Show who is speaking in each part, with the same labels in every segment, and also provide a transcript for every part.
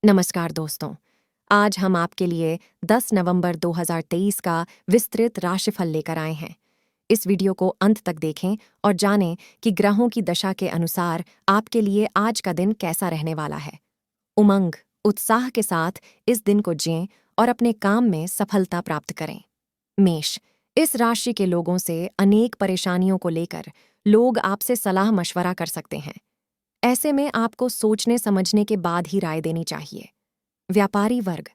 Speaker 1: नमस्कार दोस्तों। आज हम आपके लिए 10 नवंबर 2023 का विस्तृत राशिफल लेकर आए हैं। इस वीडियो को अंत तक देखें और जानें कि ग्रहों की दशा के अनुसार आपके लिए आज का दिन कैसा रहने वाला है। उमंग, उत्साह के साथ इस दिन को जिएं और अपने काम में सफलता प्राप्त करें। मेष, इस राशि के लोगों से अनेक परेशानियों को लेकर लोग आपसे सलाह मशवरा कर सकते हैं। ऐसे में आपको सोचने समझने के बाद ही राय देनी चाहिए। व्यापारी वर्ग,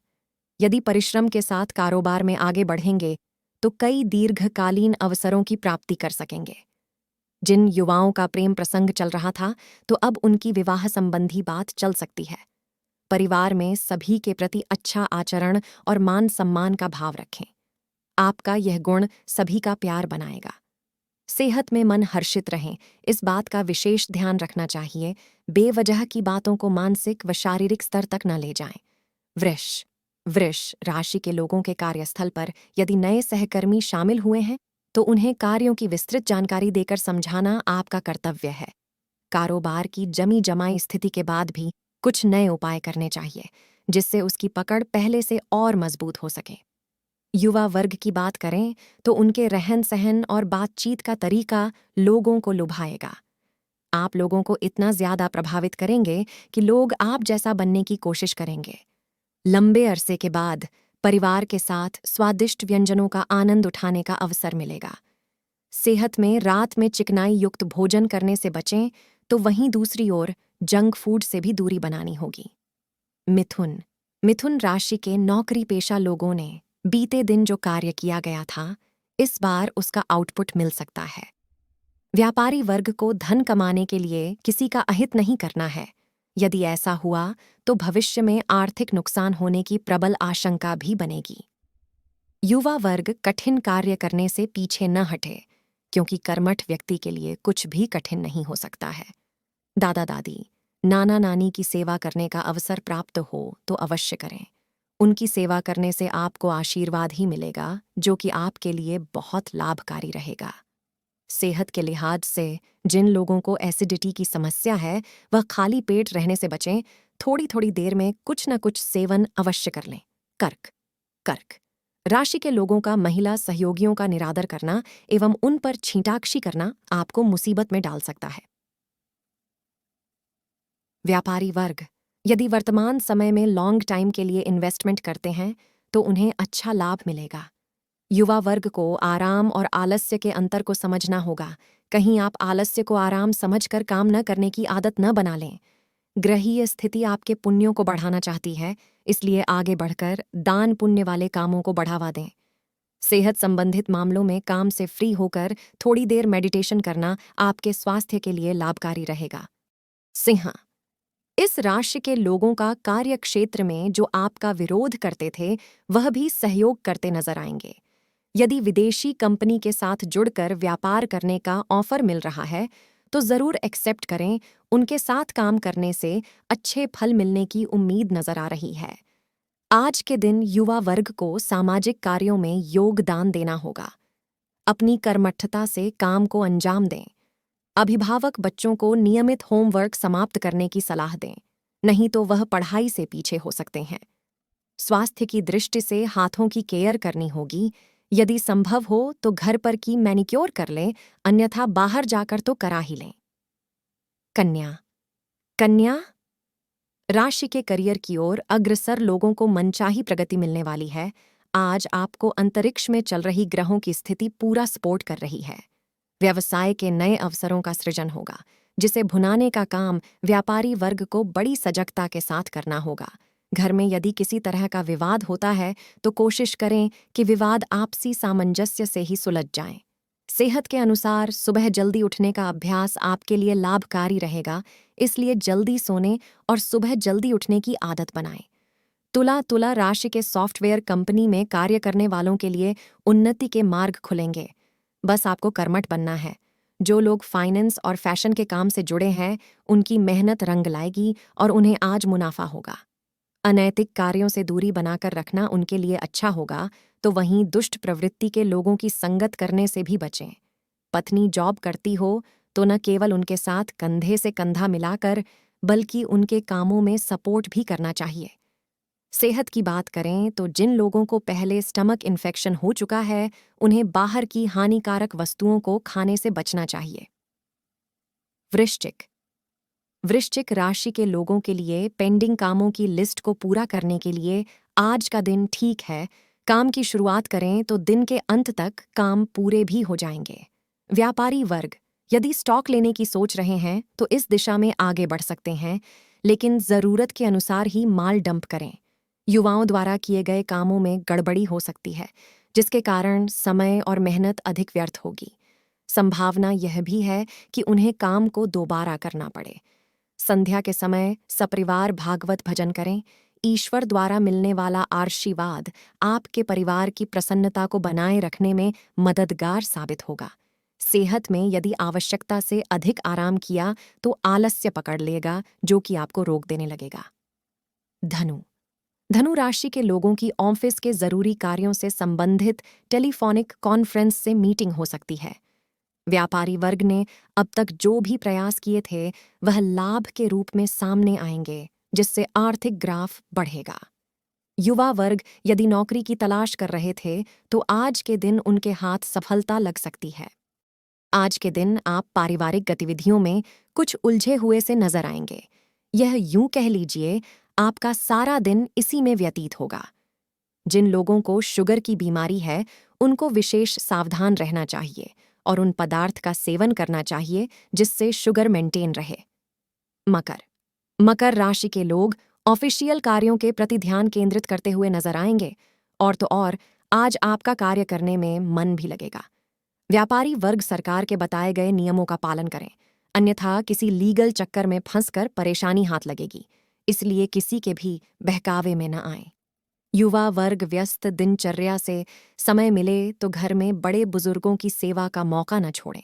Speaker 1: यदि परिश्रम के साथ कारोबार में आगे बढ़ेंगे तो कई दीर्घकालीन अवसरों की प्राप्ति कर सकेंगे। जिन युवाओं का प्रेम प्रसंग चल रहा था तो अब उनकी विवाह संबंधी बात चल सकती है। परिवार में सभी के प्रति अच्छा आचरण और मान सम्मान का भाव रखें। आपका यह गुण सभी का प्यार बनाएगा। सेहत में मन हर्षित रहें, इस बात का विशेष ध्यान रखना चाहिए। बेवजह की बातों को मानसिक व शारीरिक स्तर तक न ले जाएं। वृष, वृष राशि के लोगों के कार्यस्थल पर यदि नए सहकर्मी शामिल हुए हैं तो उन्हें कार्यों की विस्तृत जानकारी देकर समझाना आपका कर्तव्य है। कारोबार की जमी जमाई स्थिति के बाद भी कुछ नए उपाय करने चाहिए जिससे उसकी पकड़ पहले से और मजबूत हो सके। युवा वर्ग की बात करें तो उनके रहन सहन और बातचीत का तरीका लोगों को लुभाएगा। आप लोगों को इतना ज्यादा प्रभावित करेंगे कि लोग आप जैसा बनने की कोशिश करेंगे। लंबे अरसे के बाद परिवार के साथ स्वादिष्ट व्यंजनों का आनंद उठाने का अवसर मिलेगा। सेहत में रात में चिकनाई युक्त भोजन करने से बचें तो वहीं दूसरी ओर जंक फूड से भी दूरी बनानी होगी। मिथुन, मिथुन राशि के नौकरी पेशा लोगों ने बीते दिन जो कार्य किया गया था इस बार उसका आउटपुट मिल सकता है। व्यापारी वर्ग को धन कमाने के लिए किसी का अहित नहीं करना है। यदि ऐसा हुआ तो भविष्य में आर्थिक नुकसान होने की प्रबल आशंका भी बनेगी। युवा वर्ग कठिन कार्य करने से पीछे न हटे क्योंकि कर्मठ व्यक्ति के लिए कुछ भी कठिन नहीं हो सकता है। दादा दादी, नाना नानी की सेवा करने का अवसर प्राप्त हो तो अवश्य करें। उनकी सेवा करने से आपको आशीर्वाद ही मिलेगा जो कि आपके लिए बहुत लाभकारी रहेगा। सेहत के लिहाज से जिन लोगों को एसिडिटी की समस्या है वह खाली पेट रहने से बचें। थोड़ी थोड़ी देर में कुछ न कुछ सेवन अवश्य कर लें। कर्क, कर्क राशि के लोगों का महिला सहयोगियों का निरादर करना एवं उन पर छींटाक्षी करना आपको मुसीबत में डाल सकता है। व्यापारी वर्ग, यदि वर्तमान समय में लॉन्ग टाइम के लिए इन्वेस्टमेंट करते हैं तो उन्हें अच्छा लाभ मिलेगा। युवा वर्ग को आराम और आलस्य के अंतर को समझना होगा। कहीं आप आलस्य को आराम समझकर काम न करने की आदत न बना लें। ग्रहीय स्थिति आपके पुण्यों को बढ़ाना चाहती है, इसलिए आगे बढ़कर दान पुण्य वाले कामों को बढ़ावा दें। सेहत संबंधित मामलों में काम से फ्री होकर थोड़ी देर मेडिटेशन करना आपके स्वास्थ्य के लिए लाभकारी रहेगा। सिंह, इस राशि के लोगों का कार्य क्षेत्र में जो आपका विरोध करते थे वह भी सहयोग करते नजर आएंगे। यदि विदेशी कंपनी के साथ जुड़कर व्यापार करने का ऑफर मिल रहा है तो जरूर एक्सेप्ट करें। उनके साथ काम करने से अच्छे फल मिलने की उम्मीद नजर आ रही है। आज के दिन युवा वर्ग को सामाजिक कार्यों में योगदान देना होगा। अपनी कर्मठता से काम को अंजाम दें। अभिभावक बच्चों को नियमित होमवर्क समाप्त करने की सलाह दें, नहीं तो वह पढ़ाई से पीछे हो सकते हैं। स्वास्थ्य की दृष्टि से हाथों की केयर करनी होगी। यदि संभव हो तो घर पर की मैनिक्योर कर लें, अन्यथा बाहर जाकर तो करा ही लें। कन्या, कन्या राशि के करियर की ओर अग्रसर लोगों को मनचाही प्रगति मिलने वाली है। आज आपको अंतरिक्ष में चल रही ग्रहों की स्थिति पूरा सपोर्ट कर रही है। व्यवसाय के नए अवसरों का सृजन होगा जिसे भुनाने का काम व्यापारी वर्ग को बड़ी सजगता के साथ करना होगा। घर में यदि किसी तरह का विवाद होता है तो कोशिश करें कि विवाद आपसी सामंजस्य से ही सुलझ जाए। सेहत के अनुसार सुबह जल्दी उठने का अभ्यास आपके लिए लाभकारी रहेगा, इसलिए जल्दी सोने और सुबह जल्दी उठने की आदत बनाएं। तुला राशि के सॉफ्टवेयर कंपनी में कार्य करने वालों के लिए उन्नति के मार्ग खुलेंगे। बस आपको कर्मठ बनना है। जो लोग फाइनेंस और फैशन के काम से जुड़े हैं उनकी मेहनत रंग लाएगी और उन्हें आज मुनाफा होगा। अनैतिक कार्यों से दूरी बनाकर रखना उनके लिए अच्छा होगा, तो वहीं दुष्ट प्रवृत्ति के लोगों की संगत करने से भी बचें। पत्नी जॉब करती हो तो न केवल उनके साथ कंधे से कंधा मिलाकर बल्कि उनके कामों में सपोर्ट भी करना चाहिए। सेहत की बात करें तो जिन लोगों को पहले स्टमक इन्फेक्शन हो चुका है, उन्हें बाहर की हानिकारक वस्तुओं को खाने से बचना चाहिए। वृश्चिक वृश्चिक राशि के लोगों के लिए पेंडिंग कामों की लिस्ट को पूरा करने के लिए आज का दिन ठीक है। काम की शुरुआत करें तो दिन के अंत तक काम पूरे भी हो जाएंगे। व्यापारी वर्ग, यदि स्टॉक लेने की सोच रहे हैं तो इस दिशा में आगे बढ़ सकते हैं, लेकिन ज़रूरत के अनुसार ही माल डंप करें। युवाओं द्वारा किए गए कामों में गड़बड़ी हो सकती है, जिसके कारण समय और मेहनत अधिक व्यर्थ होगी। संभावना यह भी है कि उन्हें काम को दोबारा करना पड़े। संध्या के समय सपरिवार भागवत भजन करें। ईश्वर द्वारा मिलने वाला आशीर्वाद आपके परिवार की प्रसन्नता को बनाए रखने में मददगार साबित होगा। सेहत में यदि आवश्यकता से अधिक आराम किया तो आलस्य पकड़ लेगा, जो कि आपको रोक देने लगेगा। धनु राशि के लोगों की ऑफिस के जरूरी कार्यों से संबंधित टेलीफोनिक कॉन्फ्रेंस से मीटिंग हो सकती है। व्यापारी वर्ग ने अब तक जो भी प्रयास किए थे वह लाभ के रूप में सामने आएंगे, जिससे आर्थिक ग्राफ बढ़ेगा। युवा वर्ग यदि नौकरी की तलाश कर रहे थे तो आज के दिन उनके हाथ सफलता लग सकती है। आज के दिन आप पारिवारिक गतिविधियों में कुछ उलझे हुए से नजर आएंगे। यह यूं कह लीजिए, आपका सारा दिन इसी में व्यतीत होगा। जिन लोगों को शुगर की बीमारी है उनको विशेष सावधान रहना चाहिए और उन पदार्थ का सेवन करना चाहिए जिससे शुगर मेंटेन रहे। मकर राशि के लोग ऑफिशियल कार्यों के प्रति ध्यान केंद्रित करते हुए नजर आएंगे, और तो और आज आपका कार्य करने में मन भी लगेगा। व्यापारी वर्ग सरकार के बताए गए नियमों का पालन करें, अन्यथा किसी लीगल चक्कर में फंसकर परेशानी हाथ लगेगी, इसलिए किसी के भी बहकावे में न आएं। युवा वर्ग व्यस्त दिनचर्या से समय मिले तो घर में बड़े बुजुर्गों की सेवा का मौका न छोड़ें।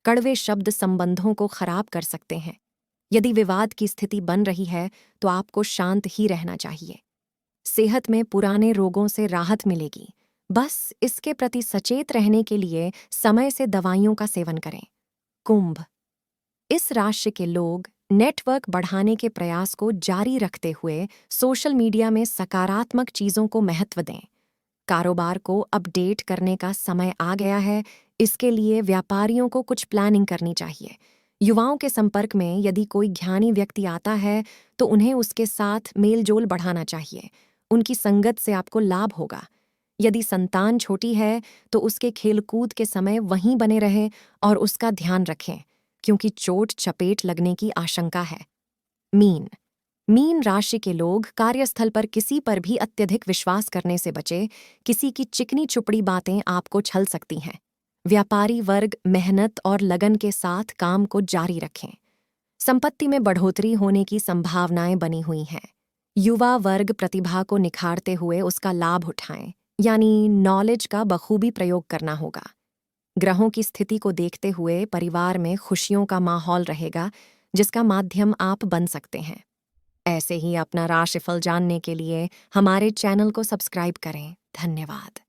Speaker 1: कड़वे शब्द संबंधों को खराब कर सकते हैं। यदि विवाद की स्थिति बन रही है तो आपको शांत ही रहना चाहिए। सेहत में पुराने रोगों से राहत मिलेगी, बस इसके प्रति सचेत रहने के लिए समय से दवाइयों का सेवन करें। कुंभ, इस राशि के लोग नेटवर्क बढ़ाने के प्रयास को जारी रखते हुए सोशल मीडिया में सकारात्मक चीज़ों को महत्व दें। कारोबार को अपडेट करने का समय आ गया है, इसके लिए व्यापारियों को कुछ प्लानिंग करनी चाहिए। युवाओं के संपर्क में यदि कोई ज्ञानी व्यक्ति आता है तो उन्हें उसके साथ मेलजोल बढ़ाना चाहिए। उनकी संगत से आपको लाभ होगा। यदि संतान छोटी है तो उसके खेलकूद के समय वहीं बने रहें और उसका ध्यान रखें, क्योंकि चोट चपेट लगने की आशंका है। मीन राशि के लोग कार्यस्थल पर किसी पर भी अत्यधिक विश्वास करने से बचे। किसी की चिकनी चुपड़ी बातें आपको छल सकती हैं। व्यापारी वर्ग मेहनत और लगन के साथ काम को जारी रखें। संपत्ति में बढ़ोतरी होने की संभावनाएं बनी हुई हैं। युवा वर्ग प्रतिभा को निखारते हुए उसका लाभ उठाएं, यानी नॉलेज का बखूबी प्रयोग करना होगा। ग्रहों की स्थिति को देखते हुए परिवार में खुशियों का माहौल रहेगा, जिसका माध्यम आप बन सकते हैं। ऐसे ही अपना राशिफल जानने के लिए हमारे चैनल को सब्सक्राइब करें। धन्यवाद।